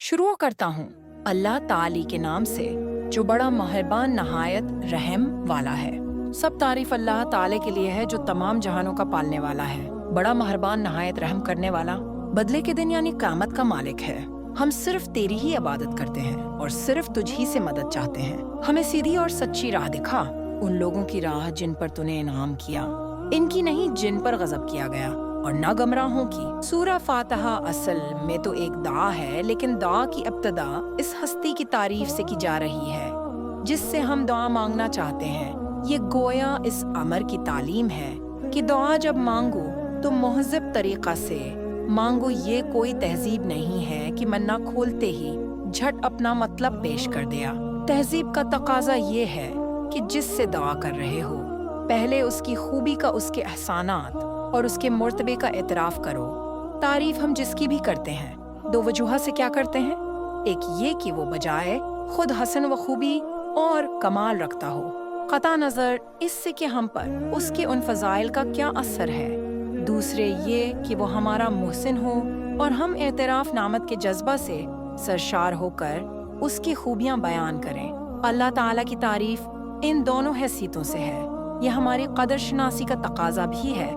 शुरू करता हूँ अल्लाह ताली के नाम से जो बड़ा मेहरबान नहायत रहम वाला है। सब तारीफ अल्लाह ताले के लिए है जो तमाम जहानों का पालने वाला है, बड़ा मेहरबान नहायत रहम करने वाला, बदले के दिन यानी क़यामत का मालिक है। हम सिर्फ तेरी ही इबादत करते हैं और सिर्फ तुझ ही से मदद चाहते हैं। हमें सीधी और सच्ची राह दिखा, उन लोगों की राह जिन पर तूने इनाम किया, इनकी नहीं जिन पर गजब किया गया, और ना गमराहों की। सूरा फातिहा असल में तो एक दुआ है, लेकिन दुआ की इब्तिदा इस हस्ती की तारीफ से की जा रही है जिससे हम दुआ मांगना चाहते हैं। ये गोया इस अमर की तालीम है कि दुआ जब मांगो तो मुहज़्ज़ब तरीक़ा से मांगो। ये कोई तहजीब नहीं है कि मन्ना खोलते ही झट अपना मतलब पेश कर दिया। तहजीब का तकाजा ये है कि जिससे दुआ कर रहे हो पहले उसकी खूबी का, उसके एहसानात और उसके मर्तबे का एतराफ़ करो। तारीफ हम जिसकी भी करते हैं दो वजूह से क्या करते हैं, एक ये कि वो बजाय खुद हसन व खूबी और कमाल रखता हो, कता नज़र इससे कि हम पर उसके उन फ़ज़ाइल का क्या असर है। दूसरे ये कि वो हमारा मुहसिन हो और हम एतराफ़ नामत के जज्बा से सरशार होकर उसकी खूबियाँ बयान करें। अल्लाह ताला की तारीफ इन दोनों हैसियतों से है। यह हमारी कदर शनासी का तकाजा भी है।